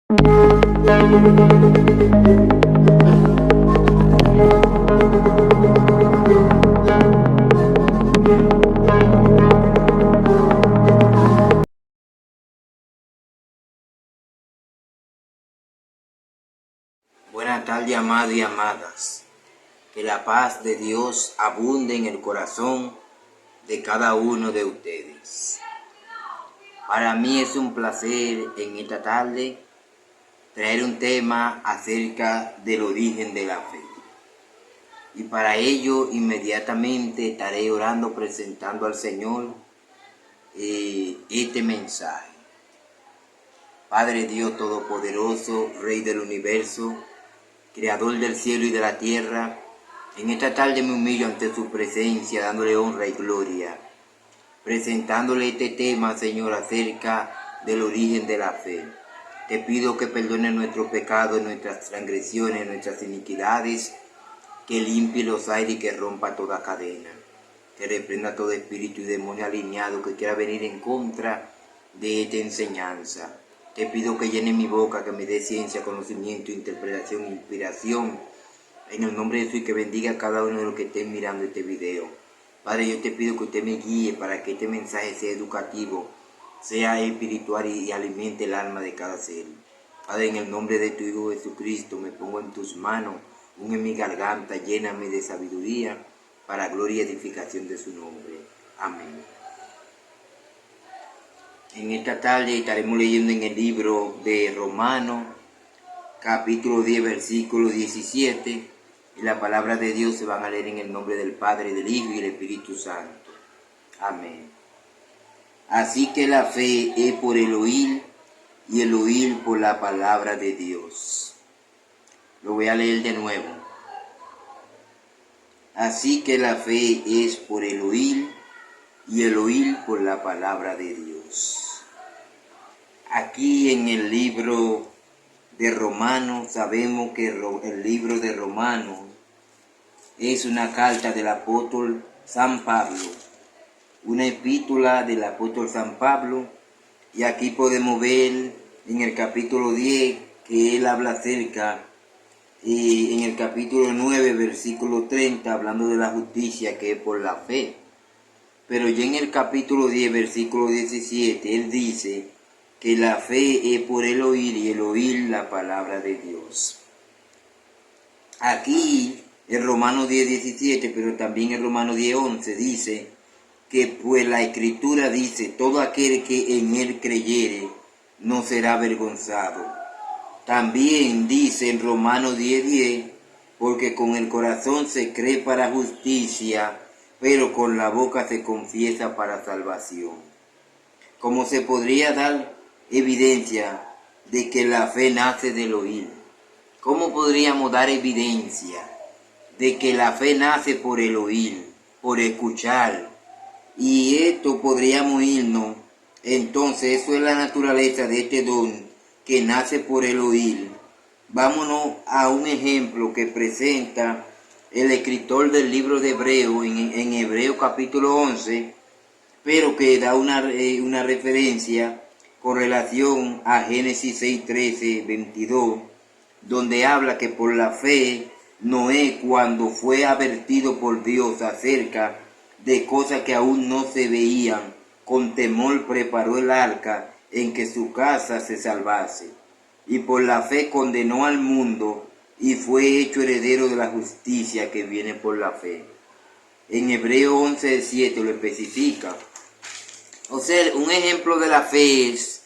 Buenas tardes, amados y amadas. Que la paz de Dios abunde en el corazón de cada uno de ustedes. Para mí es un placer en esta tarde traer un tema acerca del origen de la fe. Y para ello inmediatamente estaré orando, presentando al Señor este mensaje. Padre Dios Todopoderoso, Rey del Universo, Creador del cielo y de la tierra, en esta tarde me humillo ante su presencia, dándole honra y gloria, presentándole este tema, Señor, acerca del origen de la fe. Te pido que perdone nuestros pecados, nuestras transgresiones, nuestras iniquidades, que limpie los aires y que rompa toda cadena, que reprenda todo espíritu y demonio alineado que quiera venir en contra de esta enseñanza. Te pido que llene mi boca, que me dé ciencia, conocimiento, interpretación, inspiración, en el nombre de Jesús, y que bendiga a cada uno de los que estén mirando este video. Padre, yo te pido que usted me guíe para que este mensaje sea educativo, sea espiritual y alimente el alma de cada ser. Padre, en el nombre de tu Hijo Jesucristo, me pongo en tus manos, en mi garganta, lléname de sabiduría, para gloria y edificación de su nombre. Amén. En esta tarde estaremos leyendo en el libro de Romanos, capítulo 10, versículo 17, y la palabra de Dios se van a leer en el nombre del Padre, del Hijo y del Espíritu Santo. Amén. Así que la fe es por el oír, y el oír por la palabra de Dios. Lo voy a leer de nuevo. Así que la fe es por el oír, y el oír por la palabra de Dios. Aquí en el libro de Romanos, sabemos que el libro de Romanos es una carta del apóstol San Pablo, una epístola del apóstol San Pablo, y aquí podemos ver en el capítulo 10 que él habla acerca, en el capítulo 9, versículo 30, hablando de la justicia que es por la fe. Pero ya en el capítulo 10, versículo 17, él dice que la fe es por el oír y el oír la palabra de Dios. Aquí en Romanos 10, 17, pero también en Romanos 10, 11 dice que pues la Escritura dice, todo aquel que en él creyere no será avergonzado. También dice en Romanos 10, 10, porque con el corazón se cree para justicia, pero con la boca se confiesa para salvación. Como se podría dar evidencia de que la fe nace del oír. ¿Cómo podríamos dar evidencia de que la fe nace por el oír, por escuchar? Y esto podríamos irnos, entonces eso es la naturaleza de este don que nace por el oír. Vámonos a un ejemplo que presenta el escritor del libro de Hebreo, en Hebreo capítulo 11, pero que da una referencia con relación a Génesis 6, 13, 22, donde habla que por la fe Noé, cuando fue advertido por Dios acerca de cosas que aún no se veían, con temor preparó el arca en que su casa se salvase. Y por la fe condenó al mundo y fue hecho heredero de la justicia que viene por la fe. En Hebreo 11, 7 lo especifica. O sea, un ejemplo de la fe es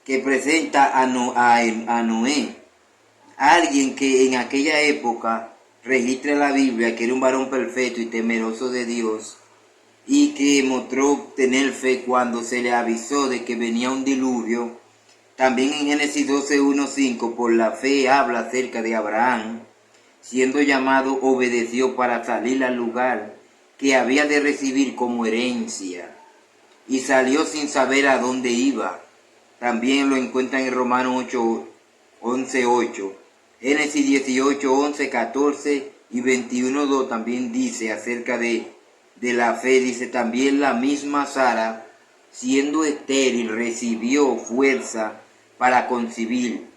que presenta a Noé, alguien que en aquella época registra la Biblia que era un varón perfecto y temeroso de Dios, y que mostró tener fe cuando se le avisó de que venía un diluvio. También en Génesis 12, 1, 5, por la fe habla acerca de Abraham, siendo llamado, obedeció para salir al lugar que había de recibir como herencia, y salió sin saber a dónde iba. También lo encuentran en Romanos 8, 11, 8. Génesis 18, 11, 14 y 21, 2 también dice acerca de la fe. Dice también la misma Sara, siendo estéril, recibió fuerza para concebir,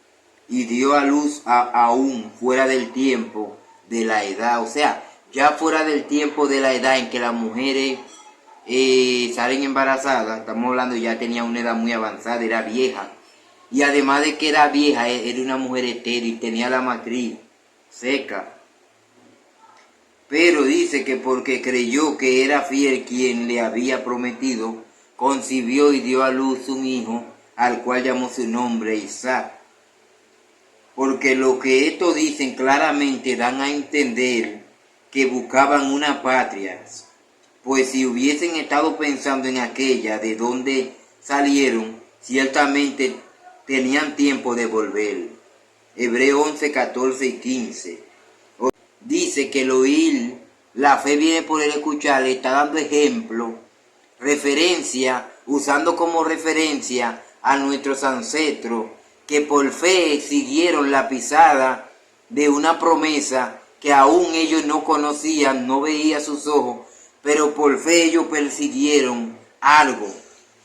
y dio a luz aún fuera del tiempo de la edad. O sea, ya fuera del tiempo de la edad en que las mujeres salen embarazadas, estamos hablando, ya tenía una edad muy avanzada, era vieja. Y además de que era vieja, era una mujer estéril, tenía la matriz seca. Pero dice que porque creyó que era fiel quien le había prometido, concibió y dio a luz un hijo, al cual llamó su nombre Isaac. Porque lo que estos dicen claramente dan a entender que buscaban una patria, pues si hubiesen estado pensando en aquella de donde salieron, ciertamente tenían tiempo de volver. Hebreos 11, 14 y 15. Dice que el oír, la fe viene por el escuchar, le está dando ejemplo, referencia, usando como referencia a nuestros ancestros, que por fe siguieron la pisada de una promesa que aún ellos no conocían, no veían sus ojos, pero por fe ellos persiguieron algo.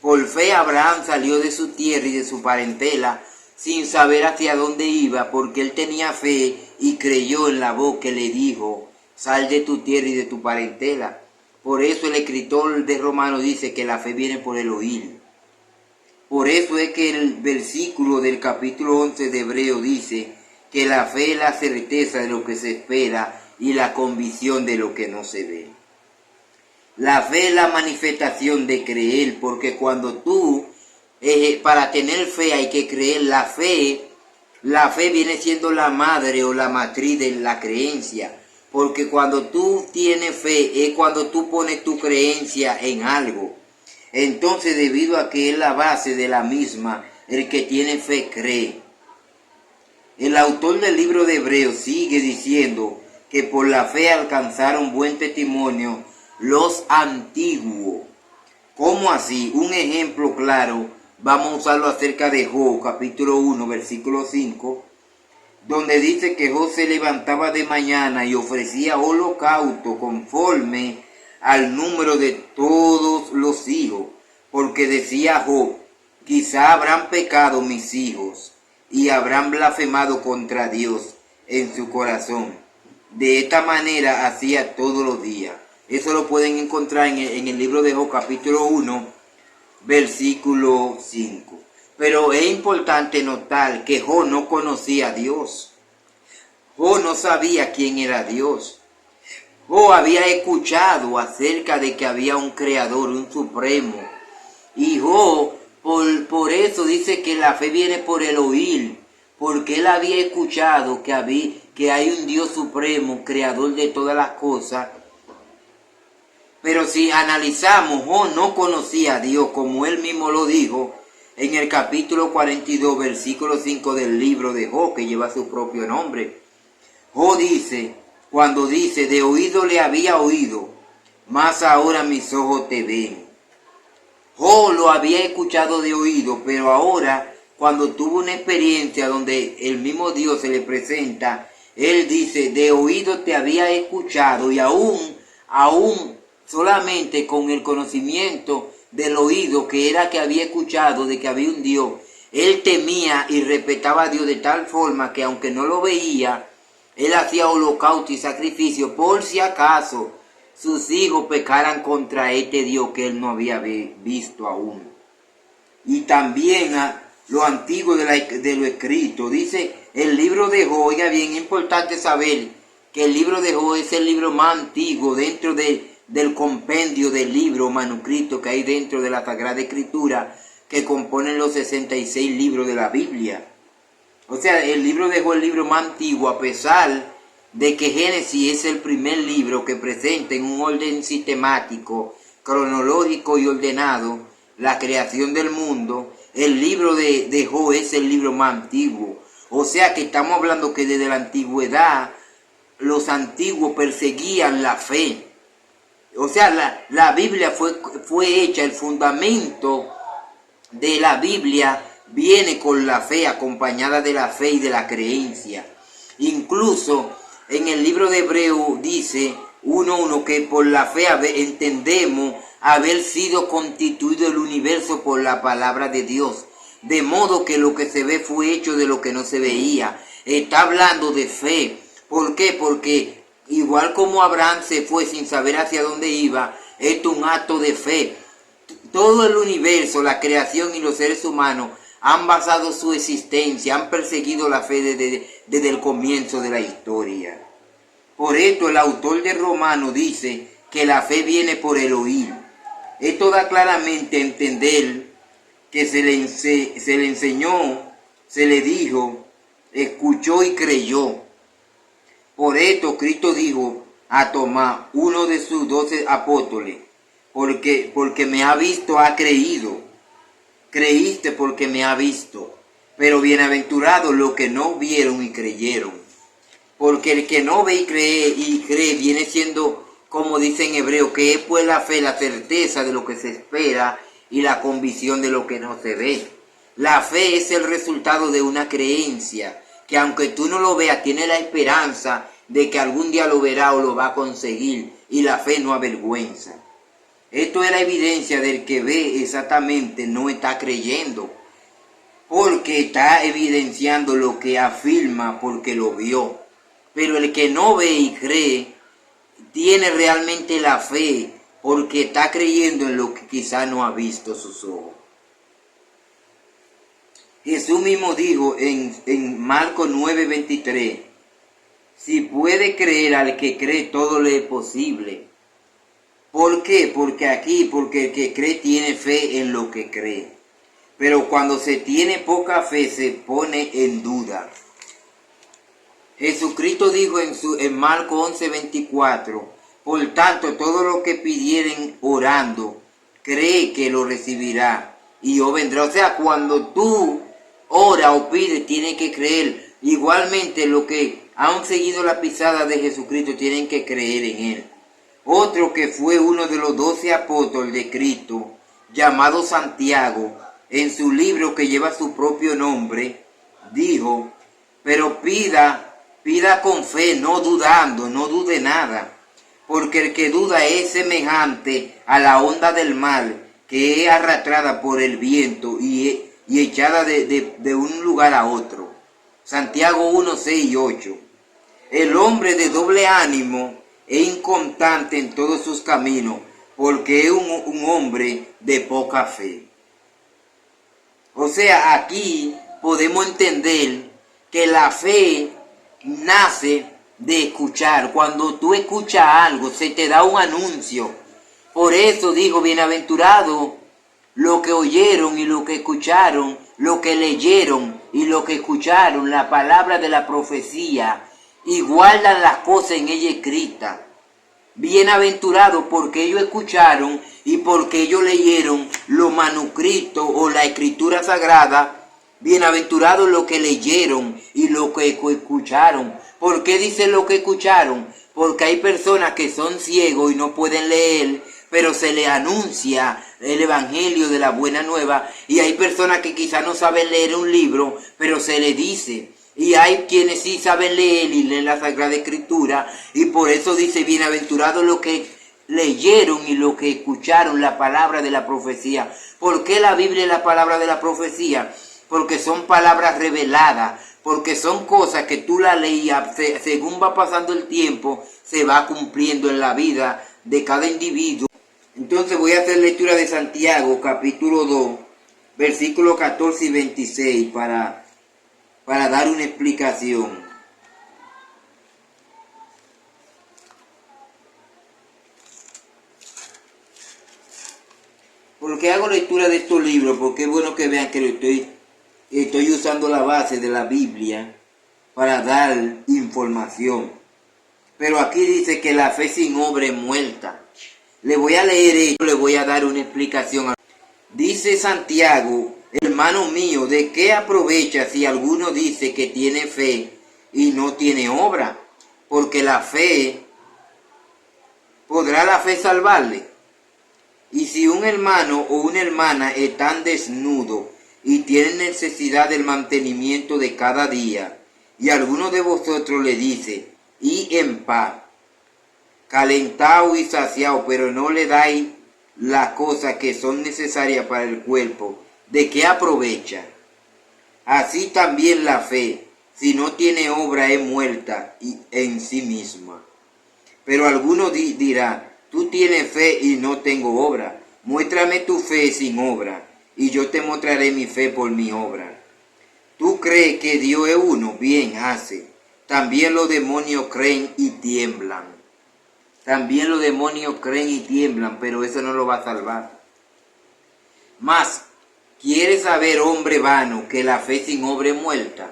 Por fe Abraham salió de su tierra y de su parentela sin saber hacia dónde iba, porque él tenía fe y creyó en la voz que le dijo, sal de tu tierra y de tu parentela. Por eso el escritor de Romanos dice que la fe viene por el oír. Por eso es que el versículo del capítulo 11 de Hebreo dice que la fe es la certeza de lo que se espera y la convicción de lo que no se ve. La fe es la manifestación de creer, porque cuando tú, para tener fe hay que creer. La fe viene siendo la madre o la matriz de la creencia, porque cuando tú tienes fe es cuando tú pones tu creencia en algo. Entonces, debido a que es la base de la misma, el que tiene fe cree. El autor del libro de Hebreos sigue diciendo que por la fe alcanzaron buen testimonio los antiguos. ¿Cómo así? Un ejemplo claro, vamos a usarlo acerca de Job, capítulo 1, versículo 5, donde dice que Job se levantaba de mañana y ofrecía holocausto conforme al número de todos los hijos, porque decía Job, quizá habrán pecado mis hijos y habrán blasfemado contra Dios en su corazón. De esta manera hacía todos los días. Eso lo pueden encontrar en el libro de Job, capítulo 1, versículo 5. Pero es importante notar que Job no conocía a Dios. Job no sabía quién era Dios. Job había escuchado acerca de que había un creador, un supremo. Y Job, por eso dice que la fe viene por el oír, porque él había escuchado que hay un Dios supremo, creador de todas las cosas. Pero si analizamos, Job no conocía a Dios, como él mismo lo dijo en el capítulo 42, versículo 5 del libro de Job, que lleva su propio nombre. Job dice, cuando dice, de oído le había oído, mas ahora mis ojos te ven. Job lo había escuchado de oído, pero ahora, cuando tuvo una experiencia donde el mismo Dios se le presenta, él dice, de oído te había escuchado, y aún solamente con el conocimiento del oído, que era que había escuchado de que había un Dios, él temía y respetaba a Dios de tal forma que aunque no lo veía, él hacía holocausto y sacrificio por si acaso sus hijos pecaran contra este Dios que él no había visto aún. Y también a lo antiguo de lo escrito. Dice el libro de Job, oiga bien, importante saber que el libro de Job es el libro más antiguo dentro del compendio del libro manuscrito que hay dentro de la Sagrada Escritura, que componen los 66 libros de la Biblia. O sea, el libro de Job es el libro más antiguo, a pesar de que Génesis es el primer libro que presenta en un orden sistemático, cronológico y ordenado la creación del mundo. El libro de Job es el libro más antiguo. O sea que estamos hablando que desde la antigüedad los antiguos perseguían la fe. O sea, la Biblia fue hecha, el fundamento de la Biblia viene con la fe, acompañada de la fe y de la creencia. Incluso en el libro de Hebreo dice 1:1 que por la fe entendemos haber sido constituido el universo por la palabra de Dios, De modo que lo que se ve fue hecho de lo que no se veía. Está hablando de fe. ¿Por qué? Porque igual como Abraham se fue sin saber hacia dónde iba, esto es un acto de fe. Todo el universo, la creación y los seres humanos han basado su existencia, han perseguido la fe desde el comienzo de la historia. Por esto el autor de Romanos dice que la fe viene por el oír. Esto da claramente a entender que se le enseñó, se le dijo, escuchó y creyó. Por esto Cristo dijo a Tomás, uno de sus 12 apóstoles, porque me ha visto, ha creído. Creíste porque me ha visto. Pero bienaventurados los que no vieron y creyeron. Porque el que no ve y cree viene siendo, como dice en hebreo, que es pues la fe, la certeza de lo que se espera y la convicción de lo que no se ve. La fe es el resultado de una creencia, que aunque tú no lo veas, tiene la esperanza de que algún día lo verá o lo va a conseguir, y la fe no avergüenza. Esto es la evidencia del que ve exactamente, no está creyendo, porque está evidenciando lo que afirma porque lo vio. Pero el que no ve y cree, tiene realmente la fe, porque está creyendo en lo que quizá no ha visto sus ojos. Jesús mismo dijo en Marcos 9:23, si puede creer al que cree, todo le es posible. ¿Por qué? Porque el que cree tiene fe en lo que cree. Pero cuando se tiene poca fe, se pone en duda. Jesucristo dijo en Marcos 11:24, por tanto, todo lo que pidieren orando, cree que lo recibirá y os vendrá. O sea, cuando tú oras o pides, tienes que creer. Igualmente, los que han seguido la pisada de Jesucristo tienen que creer en Él. Otro que fue uno de los 12 apóstoles de Cristo, llamado Santiago, en su libro que lleva su propio nombre, dijo, pero pida con fe, no dudando, no dude nada, porque el que duda es semejante a la onda del mar, que es arrastrada por el viento y echada de un lugar a otro. Santiago 1, 6 y 8. El hombre de doble ánimo es inconstante en todos sus caminos, porque es un hombre de poca fe. O sea, aquí podemos entender que la fe nace de escuchar. Cuando tú escuchas algo, se te da un anuncio. Por eso digo, bienaventurado lo que oyeron y lo que escucharon, lo que leyeron y lo que escucharon, la palabra de la profecía, y guardan las cosas en ella escritas. Bienaventurados porque ellos escucharon y porque ellos leyeron los manuscritos o la escritura sagrada. Bienaventurados los que leyeron y los que escucharon. ¿Por qué dice lo que escucharon? Porque hay personas que son ciegos y no pueden leer, pero se les anuncia el evangelio de la buena nueva. Y hay personas que quizás no saben leer un libro, pero se les dice. Y hay quienes sí saben leer y leen la Sagrada Escritura, y por eso dice, bienaventurados los que leyeron y los que escucharon la palabra de la profecía. ¿Por qué la Biblia es la palabra de la profecía? Porque son palabras reveladas, porque son cosas que tú la leías, según va pasando el tiempo, se va cumpliendo en la vida de cada individuo. Entonces voy a hacer lectura de Santiago, capítulo 2, versículos 14 y 26, para dar una explicación. ¿Por qué hago lectura de estos libros? Porque es bueno que vean que estoy usando la base de la Biblia para dar información. Pero aquí dice que la fe sin obra es muerta. Le voy a leer esto, le voy a dar una explicación. Dice Santiago, hermano mío, ¿de qué aprovecha si alguno dice que tiene fe y no tiene obra? Porque la fe, ¿podrá la fe salvarle? Y si un hermano o una hermana están desnudos y tienen necesidad del mantenimiento de cada día, y alguno de vosotros le dice, y en paz, calentado y saciado, pero no le dais las cosas que son necesarias para el cuerpo, ¿de qué aprovecha? Así también la fe, si no tiene obra, es muerta en sí misma. Pero alguno dirá, tú tienes fe y no tengo obra. Muéstrame tu fe sin obra, y yo te mostraré mi fe por mi obra. ¿Tú crees que Dios es uno? Bien hace. También los demonios creen y tiemblan. También los demonios creen y tiemblan, pero eso no lo va a salvar. Mas, ¿quieres saber, hombre vano, que la fe sin obra es muerta?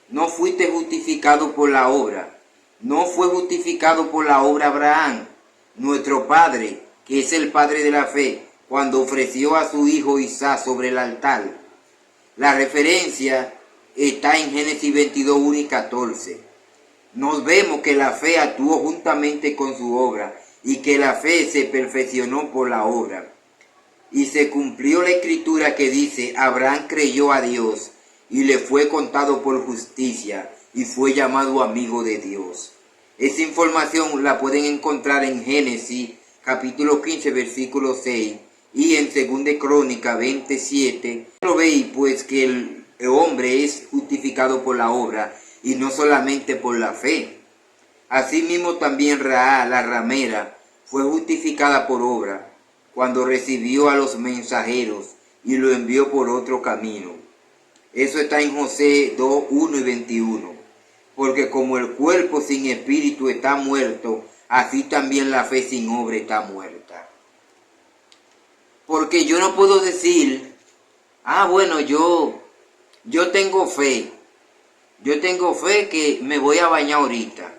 No fuiste justificado por la obra. No fue justificado por la obra Abraham, nuestro padre, que es el padre de la fe, cuando ofreció a su hijo Isaac sobre el altar. La referencia está en Génesis 22, 1 y 14. Nos vemos que la fe actuó juntamente con su obra y que la fe se perfeccionó por la obra. Y se cumplió la escritura que dice, Abraham creyó a Dios y le fue contado por justicia y fue llamado amigo de Dios. Esa información la pueden encontrar en Génesis capítulo 15 versículo 6 y en 2 Crónicas 27. Lo veis pues que el hombre es justificado por la obra y no solamente por la fe. Asimismo también Rahab, la ramera, fue justificada por obra cuando recibió a los mensajeros y lo envió por otro camino. Eso está en José 2, 1 y 21. Porque como el cuerpo sin espíritu está muerto, así también la fe sin obra está muerta. Porque yo no puedo decir, bueno, yo tengo fe. Yo tengo fe que me voy a bañar ahorita.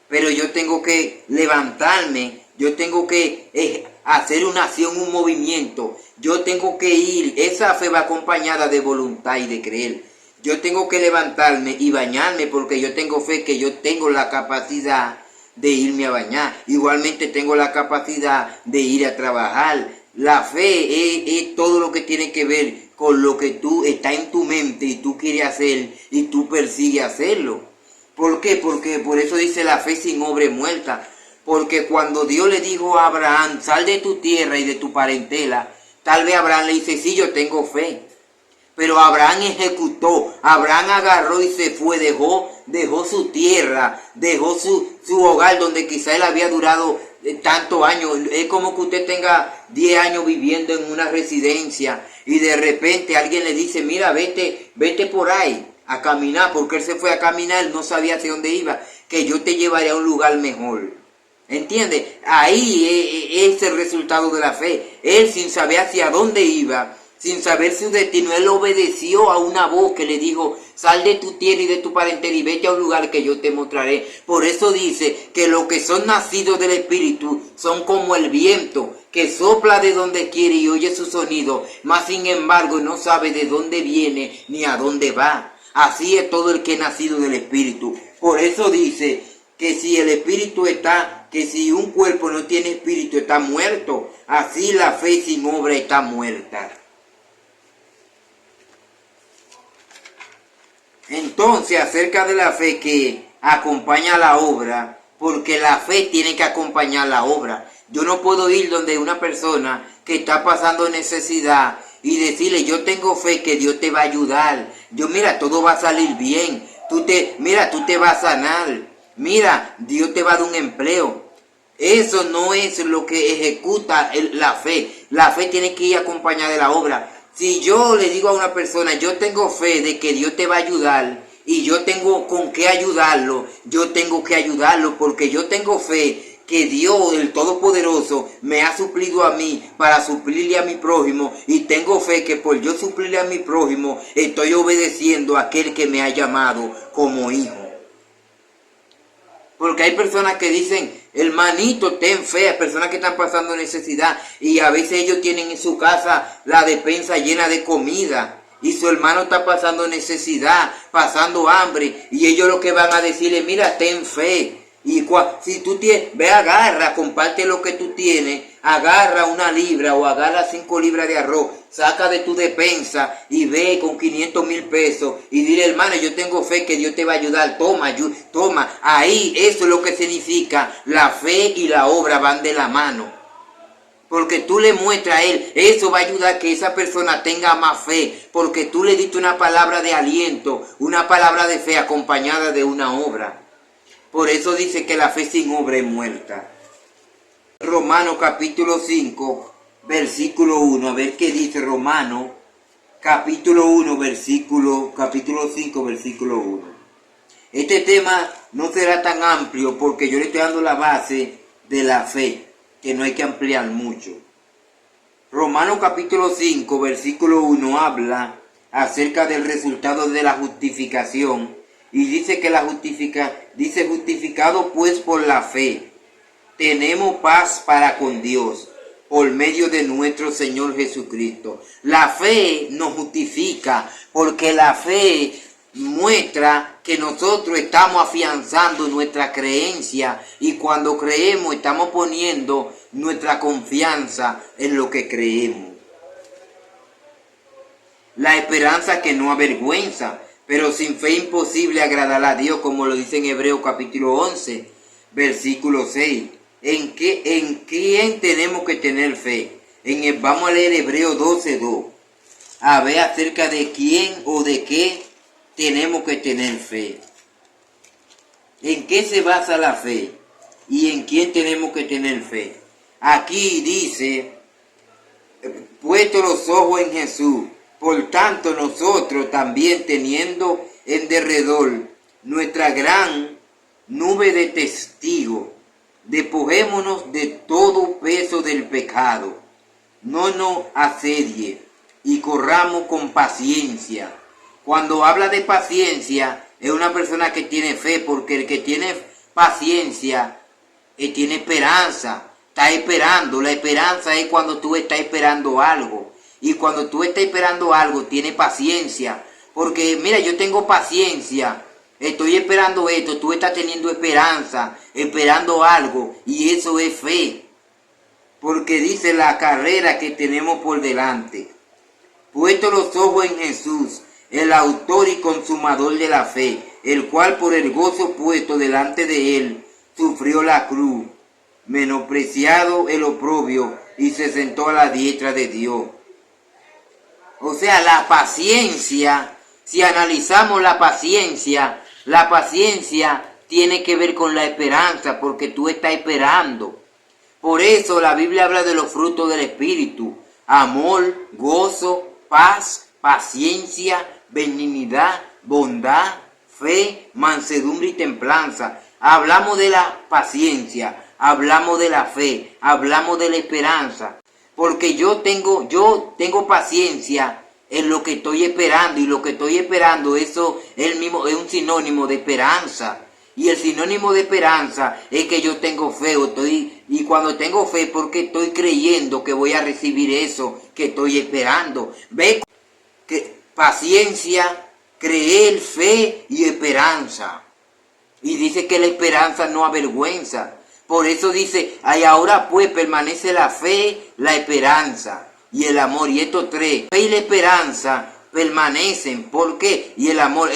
Pero yo tengo que levantarme, yo tengo que hacer una acción, un movimiento. Yo tengo que ir, esa fe va acompañada de voluntad y de creer. Yo tengo que levantarme y bañarme porque yo tengo fe que yo tengo la capacidad de irme a bañar. Igualmente tengo la capacidad de ir a trabajar. La fe es todo lo que tiene que ver con lo que tú está en tu mente y tú quieres hacer y tú persigues hacerlo. ¿Por qué? Porque por eso dice la fe sin obra es muerta. Porque cuando Dios le dijo a Abraham, sal de tu tierra y de tu parentela, tal vez Abraham le dice, sí, yo tengo fe. Pero Abraham ejecutó, Abraham agarró y se fue, dejó su tierra, dejó su hogar donde quizá él había durado tantos años. Es como que usted tenga 10 años viviendo en una residencia y de repente alguien le dice, mira, vete por ahí a caminar, porque él se fue a caminar, él no sabía hacia dónde iba, que yo te llevaré a un lugar mejor. ¿Entiende? Ahí es el resultado de la fe. Él sin saber hacia dónde iba, sin saber su destino, él obedeció a una voz que le dijo, sal de tu tierra y de tu parentela y vete a un lugar que yo te mostraré. Por eso dice que los que son nacidos del Espíritu son como el viento, que sopla de donde quiere y oye su sonido, mas sin embargo no sabe de dónde viene ni a dónde va. Así es todo el que es nacido del Espíritu. Por eso dice que si el Espíritu está, que si un cuerpo no tiene Espíritu está muerto, así la fe sin obra está muerta. Entonces, acerca de la fe que acompaña la obra, porque la fe tiene que acompañar la obra. Yo no puedo ir donde una persona que está pasando necesidad y decirle, yo tengo fe que Dios te va a ayudar. Mira, todo va a salir bien. Tú te vas a sanar. Mira, Dios te va a dar un empleo. Eso no es lo que ejecuta la fe. La fe tiene que ir acompañada de la obra. Si yo le digo a una persona, yo tengo fe de que Dios te va a ayudar y yo tengo con qué ayudarlo, yo tengo que ayudarlo porque yo tengo fe que Dios, el Todopoderoso, me ha suplido a mí para suplirle a mi prójimo y tengo fe que por yo suplirle a mi prójimo estoy obedeciendo a aquel que me ha llamado como hijo. Porque hay personas que dicen, hermanito, ten fe, hay personas que están pasando necesidad y a veces ellos tienen en su casa la despensa llena de comida y su hermano está pasando necesidad, pasando hambre y ellos lo que van a decirle, mira, ten fe. Y si tú tienes, ve, agarra, comparte lo que tú tienes, agarra 1 libra o agarra 5 libras de arroz, saca de tu despensa y ve con 500,000 pesos y dile, hermano, yo tengo fe que Dios te va a ayudar, toma, ahí eso es lo que significa, la fe y la obra van de la mano. Porque tú le muestras a él, eso va a ayudar a que esa persona tenga más fe, porque tú le diste una palabra de aliento, una palabra de fe acompañada de una obra. Por eso dice que la fe sin obra es muerta. Romanos capítulo 5, versículo 1, a ver qué dice Romanos capítulo 1, capítulo 5, versículo 1. Este tema no será tan amplio porque yo le estoy dando la base de la fe, que no hay que ampliar mucho. Romanos capítulo 5, versículo 1 habla acerca del resultado de la justificación y dice que dice justificado pues por la fe, tenemos paz para con Dios por medio de nuestro Señor Jesucristo. La fe nos justifica porque la fe muestra que nosotros estamos afianzando nuestra creencia y cuando creemos estamos poniendo nuestra confianza en lo que creemos. La esperanza que no avergüenza, pero sin fe imposible agradar a Dios, como lo dice en Hebreos capítulo 11, versículo 6. ¿En quién tenemos que tener fe? Vamos a leer Hebreos 12:2. A ver acerca de quién o de qué tenemos que tener fe. ¿En qué se basa la fe? ¿Y en quién tenemos que tener fe? Aquí dice, puesto los ojos en Jesús, por tanto nosotros también teniendo en derredor nuestra gran nube de testigos, despojémonos de todo peso del pecado, no nos asedie y corramos con paciencia. Cuando habla de paciencia, es una persona que tiene fe, porque el que tiene paciencia tiene esperanza, está esperando. La esperanza es cuando tú estás esperando algo. Y cuando tú estás esperando algo, tiene paciencia. Porque mira, yo tengo paciencia, estoy esperando esto, tú estás teniendo esperanza, esperando algo, y eso es fe. Porque dice la carrera que tenemos por delante. Puesto los ojos en Jesús, el autor y consumador de la fe, el cual por el gozo puesto delante de él, sufrió la cruz, menospreciado el oprobio, y se sentó a la diestra de Dios. O sea, la paciencia, si analizamos la paciencia tiene que ver con la esperanza, porque tú estás esperando. Por eso la Biblia habla de los frutos del Espíritu: amor, gozo, paz, paciencia, benignidad, bondad, fe, mansedumbre y templanza. Hablamos de la paciencia, hablamos de la fe, hablamos de la esperanza. Porque yo tengo paciencia en lo que estoy esperando, y lo que estoy esperando, eso es un sinónimo de esperanza. Y el sinónimo de esperanza es que yo tengo fe, y cuando tengo fe, porque estoy creyendo que voy a recibir eso que estoy esperando. Ve que paciencia, creer, fe y esperanza. Y dice que la esperanza no avergüenza. Por eso dice, ay, ahora pues permanece la fe, la esperanza y el amor. Y estos tres, fe y la esperanza, permanecen. ¿Por qué? Y el amor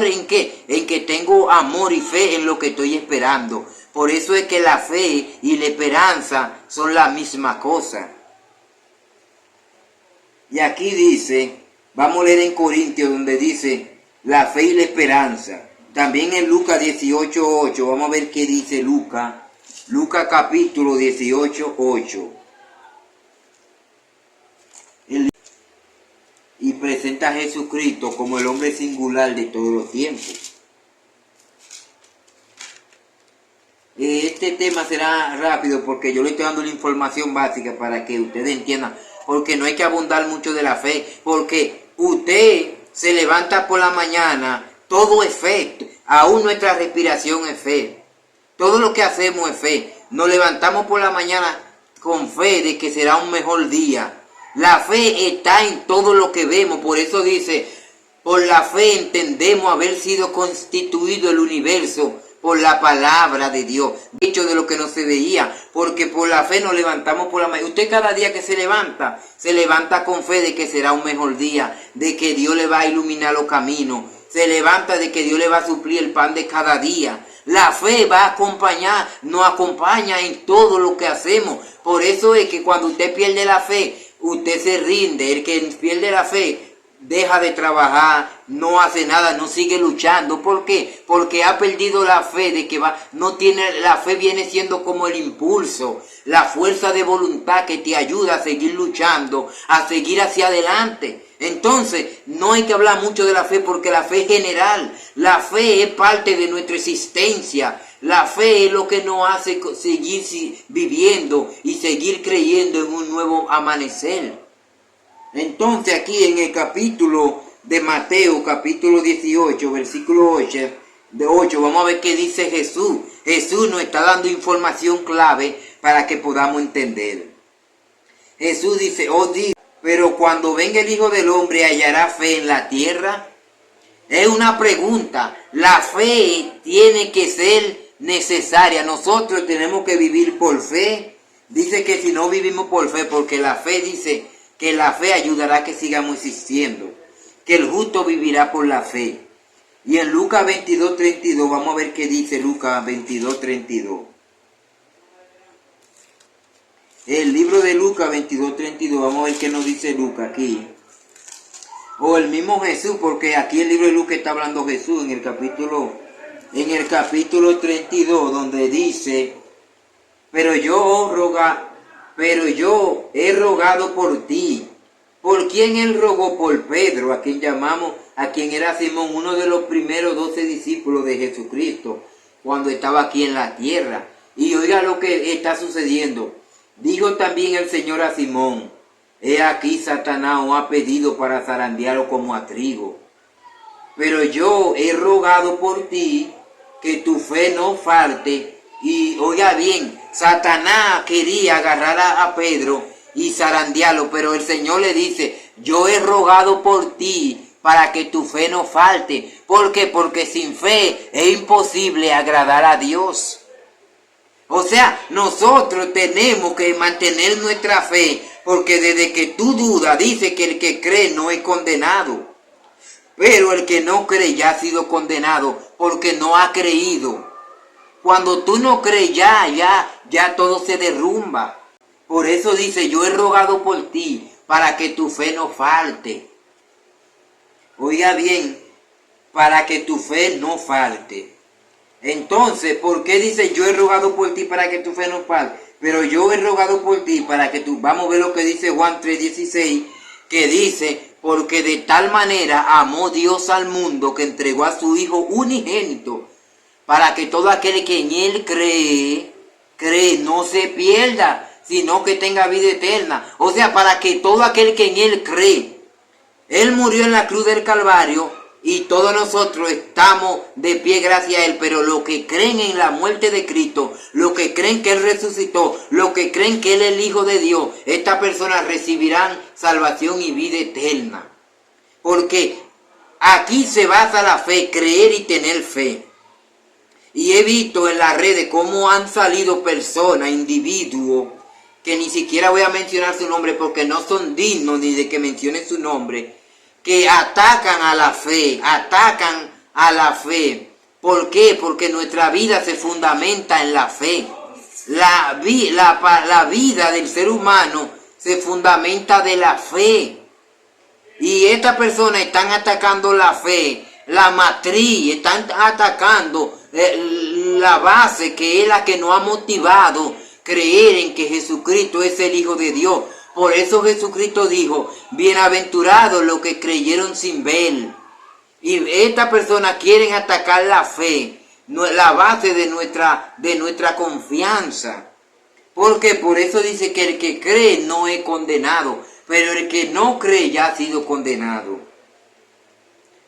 ¿en qué? En que tengo amor y fe en lo que estoy esperando. Por eso es que la fe y la esperanza son la misma cosa. Y aquí dice, vamos a leer en Corintios donde dice la fe y la esperanza. También en Lucas 18:8, vamos a ver qué dice Lucas. Lucas capítulo 18:8. Y presenta a Jesucristo como el hombre singular de todos los tiempos. Este tema será rápido porque yo le estoy dando la información básica para que ustedes entiendan. Porque no hay que abundar mucho de la fe. Porque usted se levanta por la mañana, todo es fe. Aún nuestra respiración es fe. Todo lo que hacemos es fe. Nos levantamos por la mañana con fe de que será un mejor día. La fe está en todo lo que vemos. Por eso dice, por la fe entendemos haber sido constituido el universo por la palabra de Dios. Hecho de lo que no se veía. Porque por la fe nos levantamos por la mañana. Usted cada día que se levanta con fe de que será un mejor día. De que Dios le va a iluminar los caminos. se levanta de que Dios le va a suplir el pan de cada día. La fe va a acompañar, nos acompaña en todo lo que hacemos. Por eso es que cuando usted pierde la fe, usted se rinde. El que pierde la fe deja de trabajar, no hace nada, no sigue luchando. ¿Por qué? Porque ha perdido la fe de que no tiene, la fe viene siendo como el impulso, la fuerza de voluntad que te ayuda a seguir luchando, a seguir hacia adelante. Entonces, no hay que hablar mucho de la fe porque la fe es general. La fe es parte de nuestra existencia. La fe es lo que nos hace seguir viviendo y seguir creyendo en un nuevo amanecer. Entonces, aquí en el capítulo de Mateo, capítulo 18, versículo 8, vamos a ver qué dice Jesús. Jesús nos está dando información clave para que podamos entender. Jesús dice, pero cuando venga el Hijo del Hombre, ¿hallará fe en la tierra? Es una pregunta. La fe tiene que ser necesaria. Nosotros tenemos que vivir por fe. Dice que si no vivimos por fe, porque la fe dice que la fe ayudará a que sigamos existiendo. Que el justo vivirá por la fe. Y en Lucas 22:32, vamos a ver qué dice Lucas 22:32. El libro de Lucas 22:32, vamos a ver qué nos dice Lucas aquí. O el mismo Jesús, porque aquí el libro de Lucas está hablando Jesús en el capítulo 32, donde dice, pero yo he rogado por ti. ¿Por quién él rogó? Por Pedro, a quien era Simón, uno de los primeros 12 discípulos de Jesucristo, cuando estaba aquí en la tierra. Y oiga lo que está sucediendo. Dijo también el Señor a Simón, he aquí Satanás os ha pedido para zarandearlo como a trigo. Pero yo he rogado por ti que tu fe no falte. Y oiga bien, Satanás quería agarrar a Pedro y zarandearlo, pero el Señor le dice, yo he rogado por ti para que tu fe no falte. ¿Por qué? Porque sin fe es imposible agradar a Dios. O sea, nosotros tenemos que mantener nuestra fe, porque desde que tú dudas, dice que el que cree no es condenado. Pero el que no cree ya ha sido condenado, porque no ha creído. Cuando tú no crees, ya todo se derrumba. Por eso dice, yo he rogado por ti, para que tu fe no falte. Oiga bien, para que tu fe no falte. Entonces, ¿por qué dice yo he rogado por ti para que tu fe no falte? Pero yo he rogado por ti para que tú... Vamos a ver lo que dice Juan 3:16, que dice, porque de tal manera amó Dios al mundo que entregó a su Hijo unigénito, para que todo aquel que en Él cree, no se pierda, sino que tenga vida eterna. O sea, para que todo aquel que en Él cree. Él murió en la cruz del Calvario, y todos nosotros estamos de pie gracias a Él, pero los que creen en la muerte de Cristo, los que creen que Él resucitó, los que creen que Él es el Hijo de Dios, estas personas recibirán salvación y vida eterna. Porque aquí se basa la fe, creer y tener fe. Y he visto en las redes cómo han salido personas, individuos, que ni siquiera voy a mencionar su nombre porque no son dignos ni de que mencione su nombre, que atacan a la fe, ¿Por qué? Porque nuestra vida se fundamenta en la fe. La vida del ser humano se fundamenta de la fe. Y estas personas están atacando la fe, la matriz, están atacando la base que es la que nos ha motivado a creer en que Jesucristo es el Hijo de Dios. Por eso Jesucristo dijo, bienaventurados los que creyeron sin ver. Y estas personas quieren atacar la fe, la base de nuestra confianza. Porque por eso dice que el que cree no es condenado, pero el que no cree ya ha sido condenado.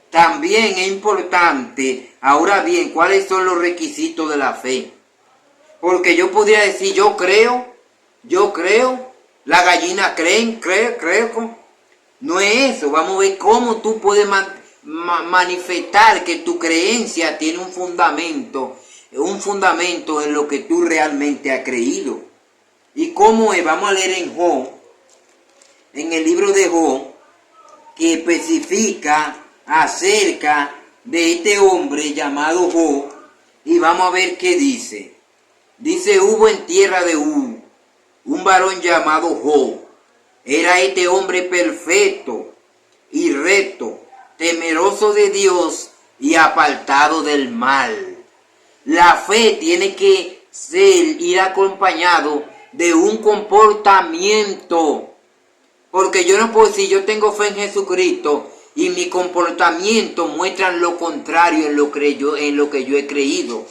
También es importante, ahora bien, ¿cuáles son los requisitos de la fe? Porque yo podría decir, yo creo, la gallina creo. No es eso. Vamos a ver cómo tú puedes manifestar que tu creencia tiene un fundamento en lo que tú realmente has creído. ¿Y cómo es? Vamos a leer en Job, en el libro de Job, que especifica acerca de este hombre llamado Job y vamos a ver qué dice. Dice, hubo en tierra de un varón llamado Job. Era este hombre perfecto y recto, temeroso de Dios y apartado del mal. La fe tiene que ir acompañado de un comportamiento. Porque yo no puedo decir, yo tengo fe en Jesucristo y mi comportamiento muestra lo contrario en lo que yo he creído.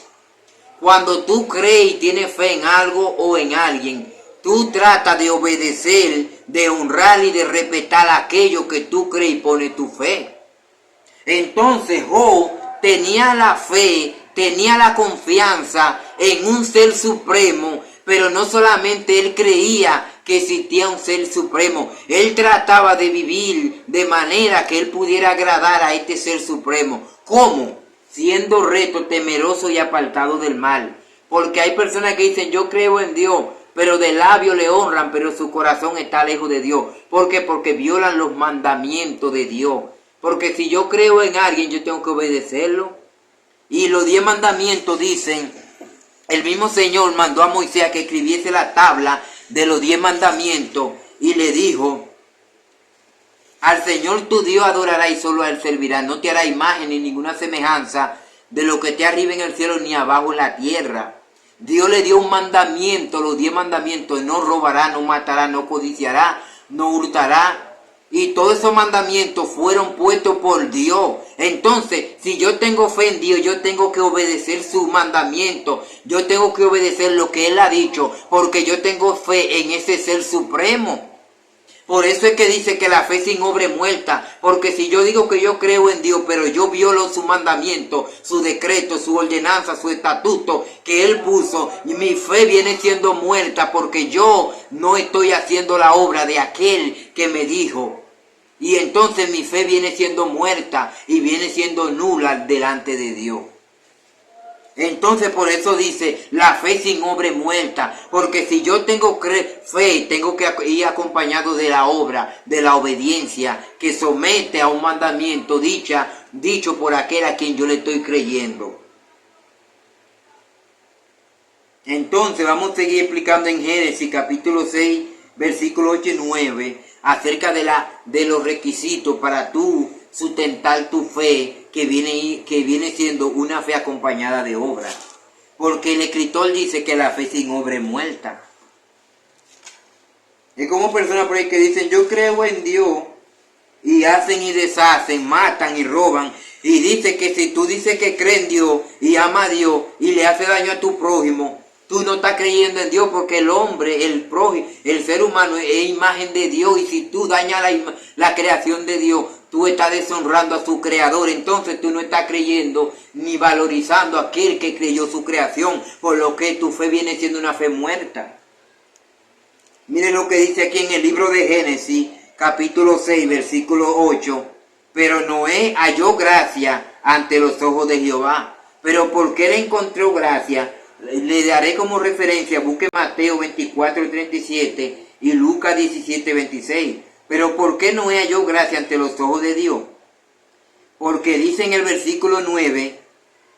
Cuando tú crees y tienes fe en algo o en alguien, tú tratas de obedecer, de honrar y de respetar aquello que tú crees y pones tu fe. Entonces Job tenía la fe, tenía la confianza en un ser supremo, pero no solamente él creía que existía un ser supremo, él trataba de vivir de manera que él pudiera agradar a este ser supremo. ¿Cómo? Siendo recto, temeroso y apartado del mal. Porque hay personas que dicen, yo creo en Dios, pero de labio le honran, pero su corazón está lejos de Dios. ¿Por qué? Porque violan los mandamientos de Dios. Porque si yo creo en alguien, yo tengo que obedecerlo. Y los 10 mandamientos dicen, el mismo Señor mandó a Moisés a que escribiese la tabla de los 10 mandamientos y le dijo, al Señor tu Dios adorará y solo a Él servirá. No te hará imagen ni ninguna semejanza de lo que esté arriba en el cielo ni abajo en la tierra. Dios le dio un mandamiento, los 10 mandamientos: no robará, no matará, no codiciará, no hurtará. Y todos esos mandamientos fueron puestos por Dios. Entonces, si yo tengo fe en Dios, yo tengo que obedecer sus mandamientos. Yo tengo que obedecer lo que Él ha dicho, porque yo tengo fe en ese ser supremo. Por eso es que dice que la fe sin obra es muerta. Porque si yo digo que yo creo en Dios, pero yo violo su mandamiento, su decreto, su ordenanza, su estatuto que Él puso, mi fe viene siendo muerta porque yo no estoy haciendo la obra de aquel que me dijo. Y entonces mi fe viene siendo muerta y viene siendo nula delante de Dios. Entonces por eso dice, la fe sin obra es muerta, porque si yo tengo fe, tengo que ir acompañado de la obra, de la obediencia, que somete a un mandamiento dicho por aquel a quien yo le estoy creyendo. Entonces vamos a seguir explicando en Génesis capítulo 6, versículos 8 y 9, acerca de los requisitos para tú sustentar tu fe, que viene siendo una fe acompañada de obra. Porque el escritor dice que la fe sin obra es muerta. Es como personas por ahí que dicen, yo creo en Dios, y hacen y deshacen, matan y roban, y dice que si tú dices que crees en Dios y ama a Dios y le hace daño a tu prójimo, tú no estás creyendo en Dios, porque el hombre, el ser humano es imagen de Dios, y si tú dañas la creación de Dios, tú estás deshonrando a su creador. Entonces tú no estás creyendo ni valorizando a aquel que creyó su creación, por lo que tu fe viene siendo una fe muerta. Miren lo que dice aquí en el libro de Génesis, capítulo 6, versículo 8. Pero Noé halló gracia ante los ojos de Jehová. Pero porque él encontró gracia, le daré como referencia, busque Mateo 24, 37 y Lucas 17, 26. Pero ¿por qué Noé halló gracia ante los ojos de Dios? Porque dice en el versículo 9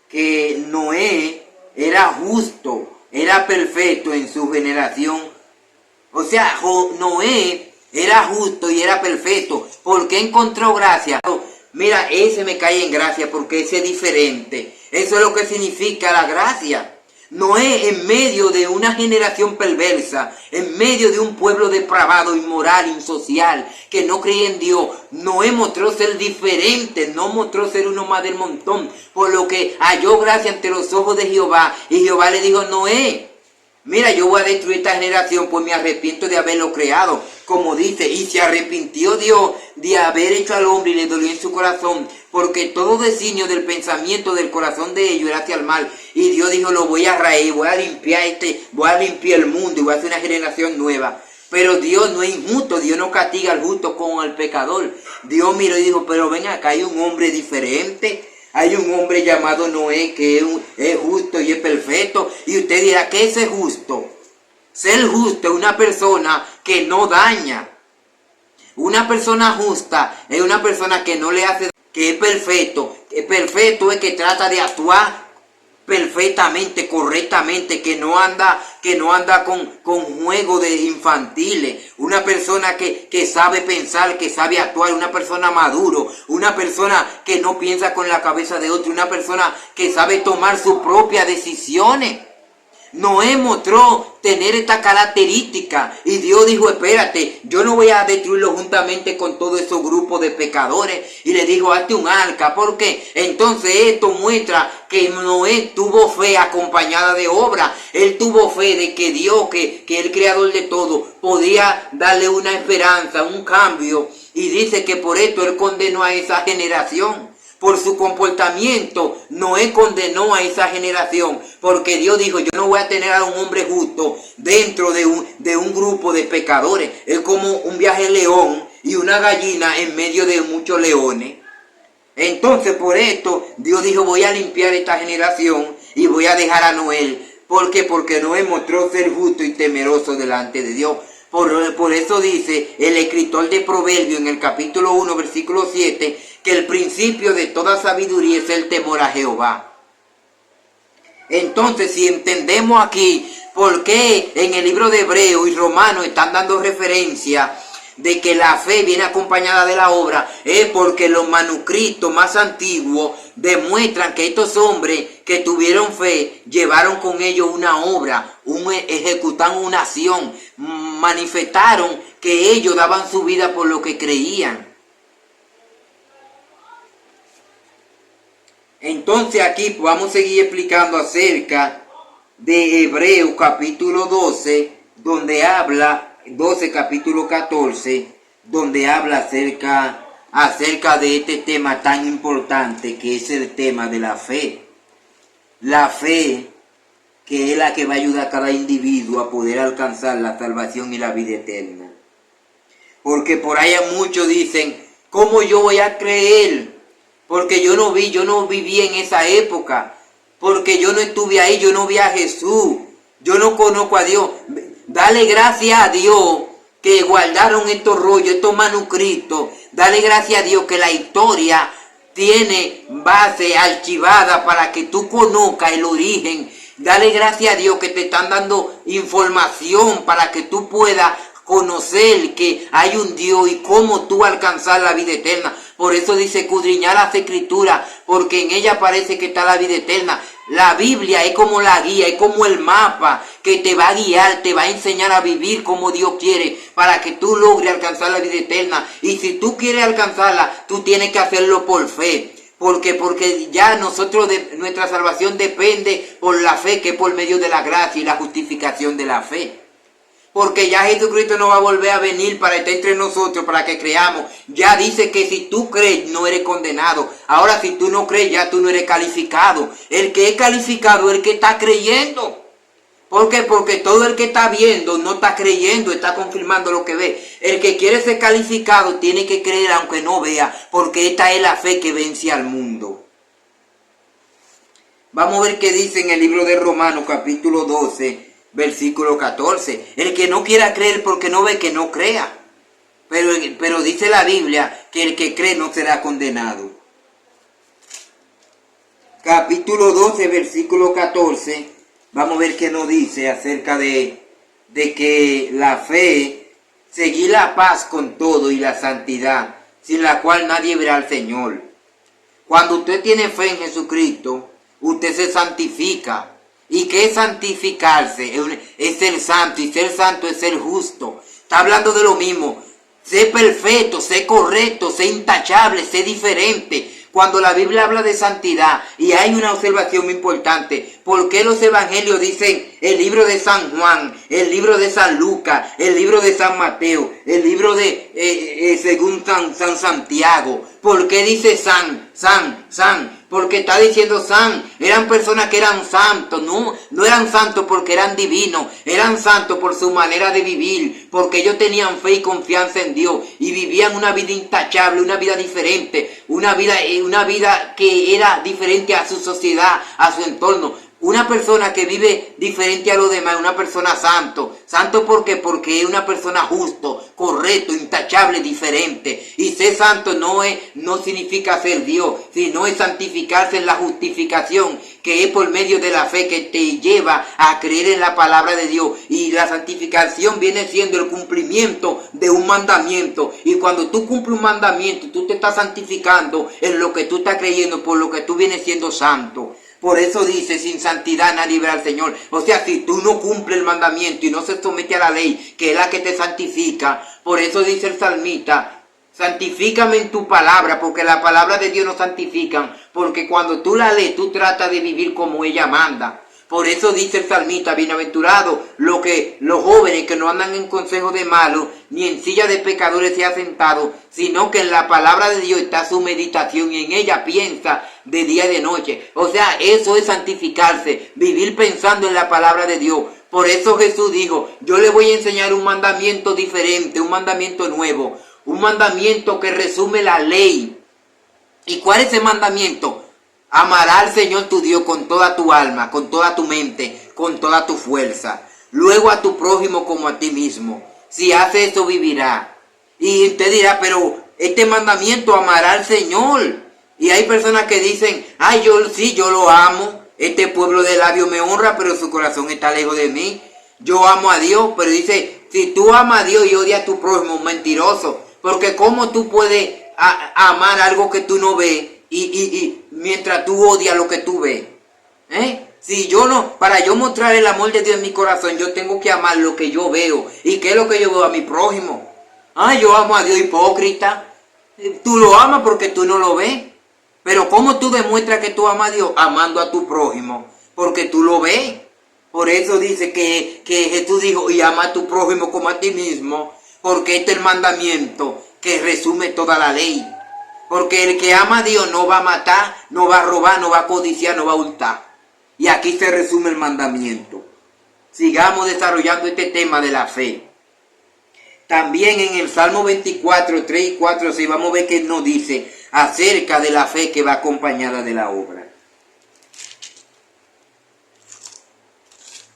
que Noé era justo, era perfecto en su generación. O sea, Noé era justo y era perfecto. ¿Por qué encontró gracia? Mira, ese me cae en gracia porque ese es diferente. Eso es lo que significa la gracia. Noé, en medio de una generación perversa, en medio de un pueblo depravado, inmoral, insocial, que no creía en Dios, Noé mostró ser diferente, no mostró ser uno más del montón, por lo que halló gracia ante los ojos de Jehová, y Jehová le dijo, Noé, mira, yo voy a destruir esta generación, pues me arrepiento de haberlo creado. Como dice, y se arrepintió Dios de haber hecho al hombre y le dolió en su corazón, porque todo designio del pensamiento del corazón de ellos era hacia el mal. Y Dios dijo, lo voy a raer, voy a limpiar el mundo y voy a hacer una generación nueva. Pero Dios no es injusto, Dios no castiga al justo con el pecador. Dios miró y dijo, pero ven acá, hay un hombre diferente. Hay un hombre llamado Noé que es justo y es perfecto. Y usted dirá, ¿qué es justo? Ser justo es una persona que no daña. Una persona justa es una persona que no le hace, que es perfecto. Perfecto es que trata de actuar perfectamente, correctamente, que no anda con juego de infantiles, una persona que sabe pensar, que sabe actuar, una persona maduro, una persona que no piensa con la cabeza de otro, una persona que sabe tomar sus propias decisiones. Noé mostró tener esta característica y Dios dijo, espérate, yo no voy a destruirlo juntamente con todo esos grupos de pecadores, y le dijo, hazte un arca. ¿Por qué? Entonces esto muestra que Noé tuvo fe acompañada de obra. Él tuvo fe de que Dios, que el creador de todo, podía darle una esperanza, un cambio, y dice que por esto él condenó a esa generación. Por su comportamiento, Noé condenó a esa generación, porque Dios dijo, yo no voy a tener a un hombre justo dentro de un grupo de pecadores. Es como un viaje león y una gallina en medio de muchos leones. Entonces por esto Dios dijo, voy a limpiar esta generación y voy a dejar a Noé. ¿Por qué? Porque Noé mostró ser justo y temeroso delante de Dios. Por eso dice el escritor de Proverbios en el capítulo 1, versículo 7, que el principio de toda sabiduría es el temor a Jehová. Entonces, si entendemos aquí por qué en el libro de Hebreo y Romano están dando referencia de que la fe viene acompañada de la obra, es porque los manuscritos más antiguos demuestran que estos hombres que tuvieron fe llevaron con ellos una obra, ejecutaron una acción, manifestaron que ellos daban su vida por lo que creían. Entonces aquí vamos a seguir explicando acerca de Hebreos capítulo 12, donde habla, 12 capítulo 14, donde habla acerca de este tema tan importante que es el tema de la fe. La fe que es la que va a ayudar a cada individuo a poder alcanzar la salvación y la vida eterna. Porque por ahí muchos dicen, ¿cómo yo voy a creer? Porque yo no viví en esa época, porque yo no estuve ahí, yo no vi a Jesús, yo no conozco a Dios. Dale gracias a Dios que guardaron estos rollos, estos manuscritos. Dale gracias a Dios que la historia tiene base archivada para que tú conozcas el origen. Dale gracias a Dios que te están dando información para que tú puedas conocer que hay un Dios y cómo tú alcanzar la vida eterna. Por eso dice escudriñar las escrituras, porque en ella parece que está la vida eterna. La Biblia es como la guía, es como el mapa que te va a guiar, te va a enseñar a vivir como Dios quiere, para que tú logres alcanzar la vida eterna. Y si tú quieres alcanzarla, tú tienes que hacerlo por fe. Porque ya nuestra salvación depende por la fe, que es por medio de la gracia y la justificación de la fe. Porque ya Jesucristo no va a volver a venir para estar entre nosotros, para que creamos. Ya dice que si tú crees, no eres condenado. Ahora, si tú no crees, ya tú no eres calificado. El que es calificado es el que está creyendo. ¿Por qué? Porque todo el que está viendo no está creyendo, está confirmando lo que ve. El que quiere ser calificado tiene que creer aunque no vea, porque esta es la fe que vence al mundo. Vamos a ver qué dice en el libro de Romanos, capítulo 12, versículo 14. El que no quiera creer porque no ve, que no crea. Pero dice la Biblia que el que cree no será condenado. Capítulo 12, versículo 14. Vamos a ver qué nos dice acerca de que la fe, seguir la paz con todo y la santidad, sin la cual nadie verá al Señor. Cuando usted tiene fe en Jesucristo, usted se santifica. ¿Y qué es santificarse? Es ser santo, y ser santo es ser justo. Está hablando de lo mismo. Sé perfecto, sé correcto, sé intachable, sé diferente. Cuando la Biblia habla de santidad, y hay una observación muy importante, ¿por qué los evangelios dicen el libro de San Juan, el libro de San Lucas, el libro de San Mateo, el libro de según San Santiago? ¿Por qué dice San? Porque está diciendo San. Eran personas que eran santos. No eran santos porque eran divinos. Eran santos por su manera de vivir. Porque ellos tenían fe y confianza en Dios. Y vivían una vida intachable, una vida diferente. Una vida que era diferente a su sociedad, a su entorno. Una persona que vive diferente a los demás es una persona santo. ¿Santo por qué? Porque es una persona justo, correcto, intachable, diferente. Y ser santo no significa ser Dios, sino es santificarse en la justificación, que es por medio de la fe que te lleva a creer en la palabra de Dios. Y la santificación viene siendo el cumplimiento de un mandamiento. Y cuando tú cumples un mandamiento, tú te estás santificando en lo que tú estás creyendo, por lo que tú vienes siendo santo. Por eso dice, sin santidad nadie verá al Señor. O sea, si tú no cumples el mandamiento y no se somete a la ley, que es la que te santifica, por eso dice el salmista, santifícame en tu palabra, porque la palabra de Dios nos santifica, porque cuando tú la lees, tú tratas de vivir como ella manda. Por eso dice el salmista, bienaventurado los jóvenes que no andan en consejo de malos, ni en silla de pecadores se ha sentado, sino que en la palabra de Dios está su meditación y en ella piensa de día y de noche. O sea, eso es santificarse, vivir pensando en la palabra de Dios. Por eso Jesús dijo, yo le voy a enseñar un mandamiento diferente, un mandamiento nuevo, un mandamiento que resume la ley. ¿Y cuál es ese mandamiento? Amarás al Señor tu Dios con toda tu alma, con toda tu mente, con toda tu fuerza. Luego a tu prójimo como a ti mismo. Si hace eso vivirá. Y usted dirá, pero este mandamiento, amará al Señor. Y hay personas que dicen, ay, yo lo amo. Este pueblo de labios me honra, pero su corazón está lejos de mí. Yo amo a Dios, pero dice, si tú amas a Dios y odias a tu prójimo, mentiroso. Porque cómo tú puedes amar algo que tú no ves y mientras tú odias lo que tú ves. Si yo no, para yo mostrar el amor de Dios en mi corazón, yo tengo que amar lo que yo veo. ¿Y qué es lo que yo veo? A mi prójimo. Yo amo a Dios, hipócrita. Tú lo amas porque tú no lo ves. Pero ¿cómo tú demuestras que tú amas a Dios? Amando a tu prójimo, porque tú lo ves. Por eso dice que Jesús dijo, y ama a tu prójimo como a ti mismo, porque este es el mandamiento que resume toda la ley. Porque el que ama a Dios no va a matar, no va a robar, no va a codiciar, no va a hurtar. Y aquí se resume el mandamiento. Sigamos desarrollando este tema de la fe. También en el Salmo 24, 3 y 4, sí, vamos a ver que nos dice acerca de la fe que va acompañada de la obra.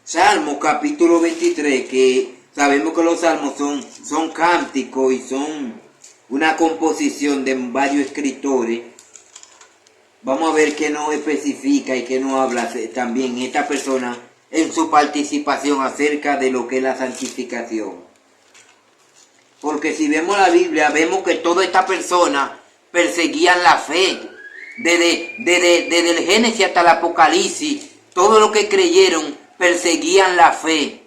Salmo capítulo 23, que sabemos que los salmos son cánticos y son una composición de varios escritores. Vamos a ver qué nos especifica y qué nos habla también esta persona en su participación acerca de lo que es la santificación. Porque si vemos la Biblia, vemos que toda esta persona perseguían la fe. Desde el Génesis hasta el Apocalipsis, todo lo que creyeron perseguían la fe,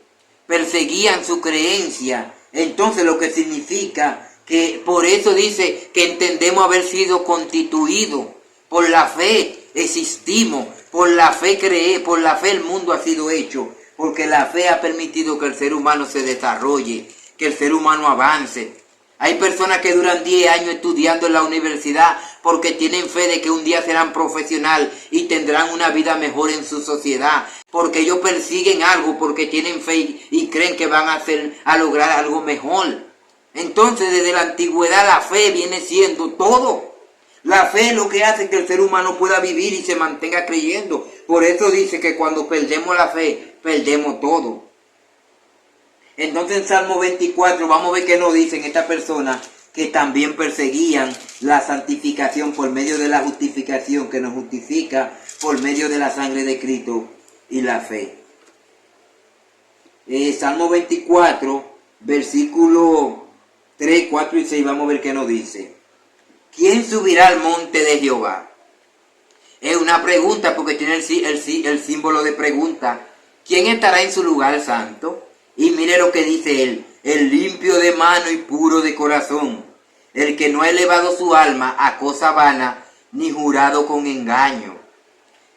perseguían su creencia. Entonces lo que significa que por eso dice que entendemos haber sido constituidos. Por la fe existimos, por la fe por la fe el mundo ha sido hecho, porque la fe ha permitido que el ser humano se desarrolle, que el ser humano avance. Hay personas que duran 10 años estudiando en la universidad porque tienen fe de que un día serán profesionales y tendrán una vida mejor en su sociedad, porque ellos persiguen algo, porque tienen fe y creen que van a lograr algo mejor. Entonces desde la antigüedad la fe viene siendo todo. La fe es lo que hace que el ser humano pueda vivir y se mantenga creyendo. Por eso dice que cuando perdemos la fe, perdemos todo. Entonces en Salmo 24 vamos a ver qué nos dicen estas personas que también perseguían la santificación por medio de la justificación, que nos justifica por medio de la sangre de Cristo y la fe. Salmo 24, versículo 3, 4 y 6, vamos a ver qué nos dice. ¿Quién subirá al monte de Jehová? Es una pregunta porque tiene el símbolo de pregunta. ¿Quién estará en su lugar santo? Y mire lo que dice él, el limpio de mano y puro de corazón, el que no ha elevado su alma a cosa vana, ni jurado con engaño.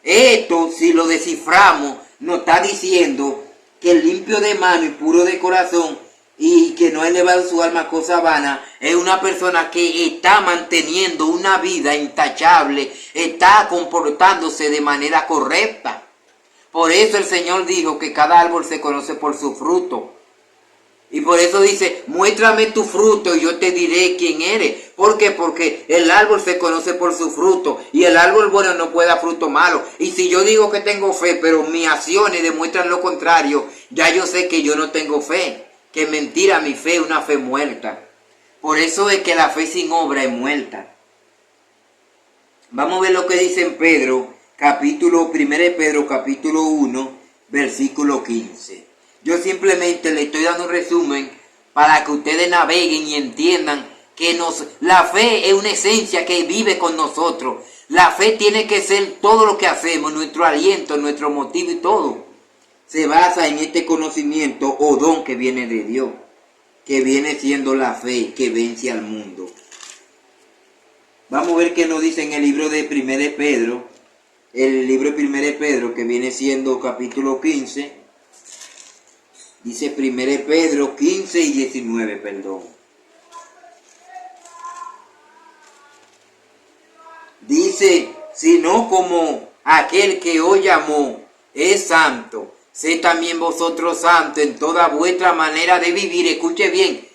Esto, si lo desciframos, nos está diciendo que el limpio de mano y puro de corazón, y que no ha elevado su alma a cosa vana, es una persona que está manteniendo una vida intachable, está comportándose de manera correcta. Por eso el Señor dijo que cada árbol se conoce por su fruto. Y por eso dice, muéstrame tu fruto y yo te diré quién eres. ¿Por qué? Porque el árbol se conoce por su fruto y el árbol bueno no puede dar fruto malo. Y si yo digo que tengo fe, pero mis acciones demuestran lo contrario, ya yo sé que yo no tengo fe. Que mentira mi fe, una fe muerta. Por eso es que la fe sin obra es muerta. Vamos a ver lo que dice en Pedro, capítulo 1 Pedro, capítulo 1, versículo 15. Yo simplemente le estoy dando un resumen para que ustedes naveguen y entiendan que la fe es una esencia que vive con nosotros. La fe tiene que ser todo lo que hacemos, nuestro aliento, nuestro motivo y todo. Se basa en este conocimiento o don que viene de Dios, que viene siendo la fe que vence al mundo. Vamos a ver qué nos dice en el libro de 1 Pedro, el libro de 1 Pedro que viene siendo capítulo 15. Dice 1 Pedro 15 y 19, perdón. Dice, sino como aquel que os llamó es santo, sé también vosotros santos en toda vuestra manera de vivir. Escuche bien,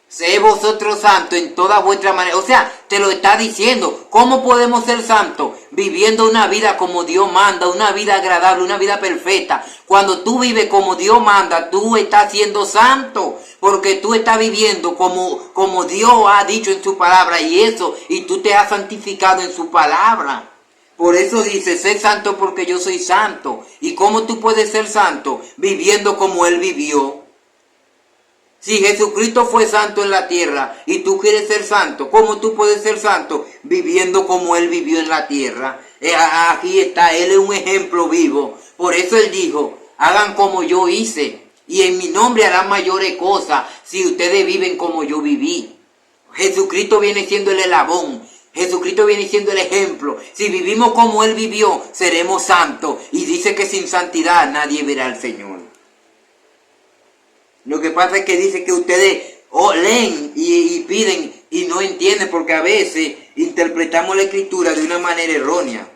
sé vosotros santos en toda vuestra manera. O sea, te lo está diciendo. ¿Cómo podemos ser santos? Viviendo una vida como Dios manda, una vida agradable, una vida perfecta. Cuando tú vives como Dios manda, tú estás siendo santo. Porque tú estás viviendo como Dios ha dicho en su palabra y tú te has santificado en su palabra. Por eso dice, sé santo porque yo soy santo. ¿Y cómo tú puedes ser santo? Viviendo como Él vivió. Si Jesucristo fue santo en la tierra y tú quieres ser santo, ¿cómo tú puedes ser santo? Viviendo como Él vivió en la tierra. Aquí está, Él es un ejemplo vivo. Por eso Él dijo, hagan como yo hice y en mi nombre harán mayores cosas si ustedes viven como yo viví. Jesucristo viene siendo el eslabón. Jesucristo viene siendo el ejemplo. Si vivimos como Él vivió, seremos santos. Y dice que sin santidad nadie verá al Señor. Lo que pasa es que dice que ustedes leen y piden y no entienden porque a veces interpretamos la escritura de una manera errónea.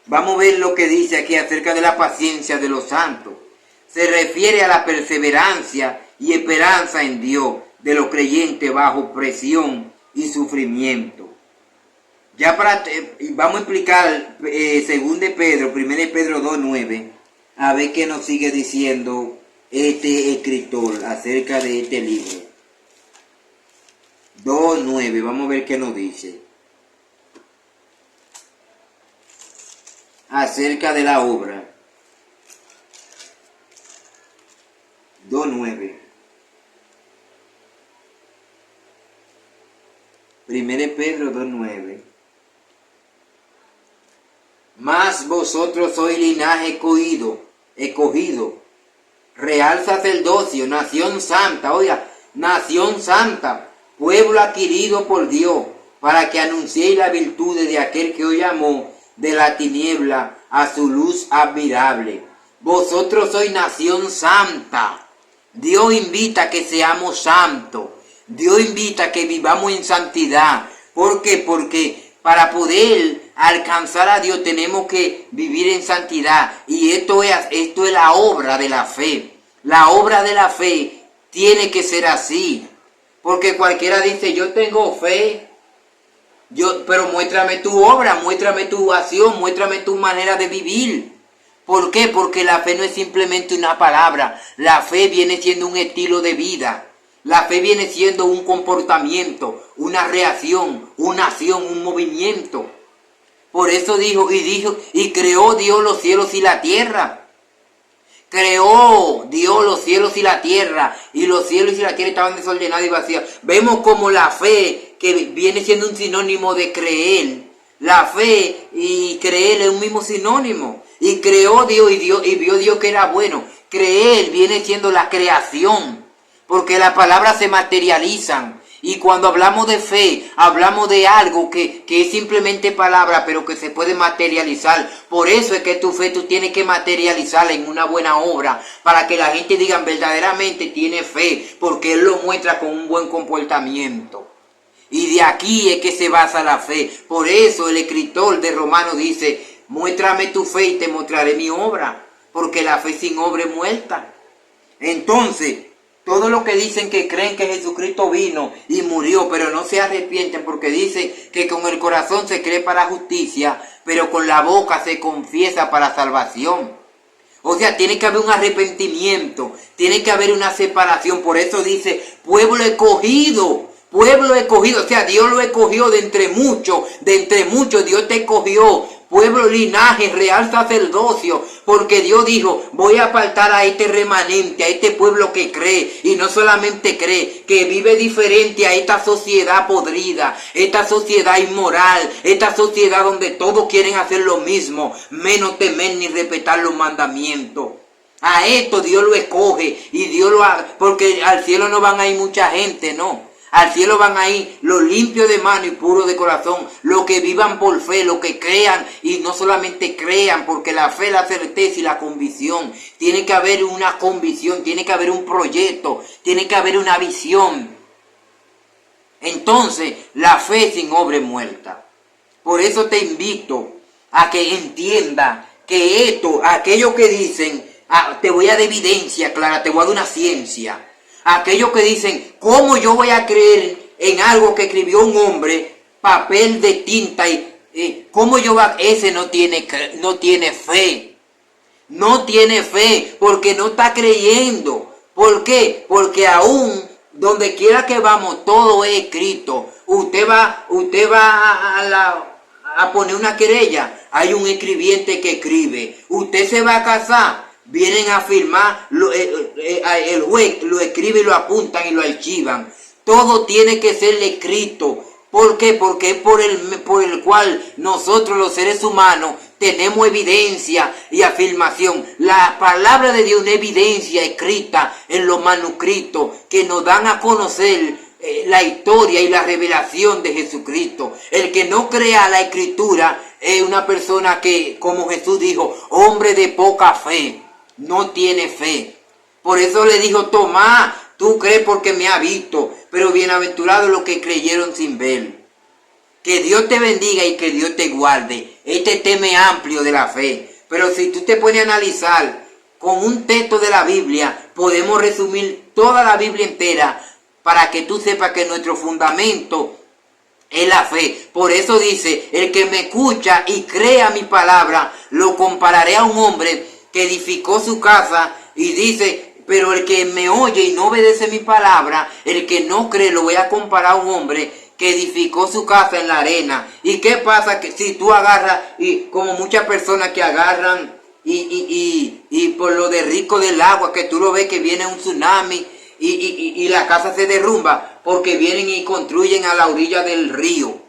Vamos a ver lo que dice aquí acerca de la paciencia de los santos. Se refiere a la perseverancia y esperanza en Dios de los creyentes bajo presión y sufrimiento. Vamos a explicar 2 Pedro, 1 Pedro 2.9, a ver qué nos sigue diciendo este escritor acerca de este libro. 2.9, vamos a ver qué nos dice acerca de la obra. 2.9. 1 Pedro 2.9. Mas vosotros sois linaje escogido, real sacerdocio, nación santa, oiga, nación santa, pueblo adquirido por Dios, para que anunciéis las virtudes de aquel que os llamó de la tiniebla a su luz admirable. Vosotros sois nación santa. Dios invita a que seamos santos. Dios invita a que vivamos en santidad. ¿Por qué? Porque para poder alcanzar a Dios tenemos que vivir en santidad. Y esto es la obra de la fe. La obra de la fe tiene que ser así. Porque cualquiera dice, yo tengo fe. Pero muéstrame tu obra, muéstrame tu acción, muéstrame tu manera de vivir. ¿Por qué? Porque la fe no es simplemente una palabra. La fe viene siendo un estilo de vida. La fe viene siendo un comportamiento, una reacción, una acción, un movimiento. Por eso dijo, y creó Dios los cielos y la tierra. Creó Dios los cielos y la tierra. Y los cielos y la tierra estaban desordenados y vacíos. Vemos como la fe, que viene siendo un sinónimo de creer. La fe y creer es un mismo sinónimo. Y creó Dios y vio Dios que era bueno. Creer viene siendo la creación. Porque las palabras se materializan. Y cuando hablamos de fe, hablamos de algo que es simplemente palabra, pero que se puede materializar. Por eso es que tu fe tú tienes que materializarla en una buena obra, para que la gente diga verdaderamente tiene fe, porque Él lo muestra con un buen comportamiento. Y de aquí es que se basa la fe. Por eso el escritor de Romanos dice, muéstrame tu fe y te mostraré mi obra, porque la fe sin obra es muerta. Entonces, Todos los que dicen que creen que Jesucristo vino y murió, pero no se arrepienten porque dice que con el corazón se cree para justicia, pero con la boca se confiesa para salvación. O sea, tiene que haber un arrepentimiento, tiene que haber una separación. Por eso dice, pueblo escogido, o sea, Dios lo escogió de entre muchos, Dios te escogió. Pueblo, linaje, real sacerdocio, porque Dios dijo, voy a apartar a este remanente, a este pueblo que cree, y no solamente cree, que vive diferente a esta sociedad podrida, esta sociedad inmoral, esta sociedad donde todos quieren hacer lo mismo, menos temer ni respetar los mandamientos. A esto Dios lo escoge, y Dios lo ha, porque al cielo no van a ir mucha gente, no. Al cielo van a ir los limpios de mano y puros de corazón, los que vivan por fe, los que crean y no solamente crean, porque la fe, la certeza y la convicción. Tiene que haber una convicción, tiene que haber un proyecto, tiene que haber una visión. Entonces, la fe sin obra es muerta. Por eso te invito a que entienda que esto, aquellos que dicen, te voy a dar evidencia clara, te voy a dar una ciencia. Aquellos que dicen, ¿cómo yo voy a creer en algo que escribió un hombre, papel de tinta y cómo yo va? Ese no tiene fe. No tiene fe porque no está creyendo. ¿Por qué? Porque aún donde quiera que vamos, todo es escrito. Usted va a poner una querella, hay un escribiente que escribe. Usted se va a casar, vienen a firmar, el juez lo escribe y lo apuntan y lo archivan. Todo tiene que ser escrito. ¿Por qué? Porque es por el cual nosotros los seres humanos tenemos evidencia y afirmación. La palabra de Dios es una evidencia escrita en los manuscritos que nos dan a conocer la historia y la revelación de Jesucristo. El que no crea la escritura es una persona que, como Jesús dijo, hombre de poca fe. No tiene fe. Por eso le dijo, Tomás, tú crees porque me has visto, pero bienaventurados los que creyeron sin ver. Que Dios te bendiga y que Dios te guarde. Este tema es amplio de la fe, pero si tú te pones a analizar con un texto de la Biblia, podemos resumir toda la Biblia entera para que tú sepas que nuestro fundamento es la fe. Por eso dice, el que me escucha y crea mi palabra, lo compararé a un hombre que edificó su casa, y dice, pero el que me oye y no obedece mi palabra, el que no cree, lo voy a comparar a un hombre que edificó su casa en la arena. ¿Y qué pasa? Que si tú agarras, y como muchas personas que agarran y por lo de rico del agua, que tú lo ves que viene un tsunami y la casa se derrumba, porque vienen y construyen a la orilla del río.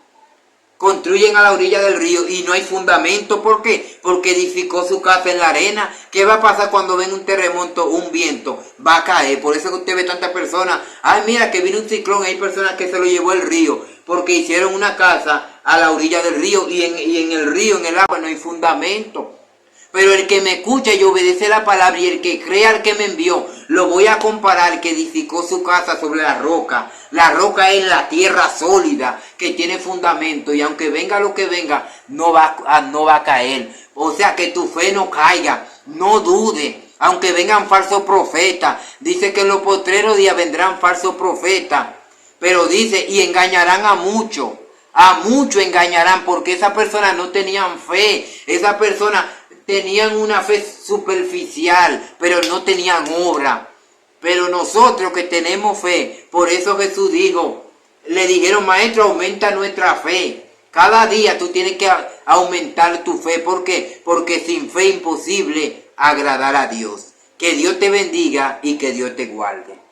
Construyen a la orilla del río y no hay fundamento. ¿Por qué? Porque edificó su casa en la arena. ¿Qué va a pasar cuando ven un terremoto, un viento? Va a caer. Por eso que usted ve tantas personas. Ay, mira que vino un ciclón. Hay personas que se lo llevó el río porque hicieron una casa a la orilla del río y en el río, en el agua, no hay fundamento. Pero el que me escucha y obedece la palabra, y el que crea al que me envió, lo voy a comparar que edificó su casa sobre la roca. La roca es la tierra sólida que tiene fundamento, y aunque venga lo que venga, no va a caer. O sea, que tu fe no caiga, no dude. Aunque vengan falsos profetas, dice que en los postreros días vendrán falsos profetas. Pero dice, y engañarán a muchos engañarán, porque esas personas no tenían fe. Esas personas tenían una fe superficial, pero no tenían obra. Pero nosotros que tenemos fe, por eso Jesús dijo, le dijeron, maestro, aumenta nuestra fe. Cada día tú tienes que aumentar tu fe. ¿Por qué? Porque sin fe es imposible agradar a Dios. Que Dios te bendiga y que Dios te guarde.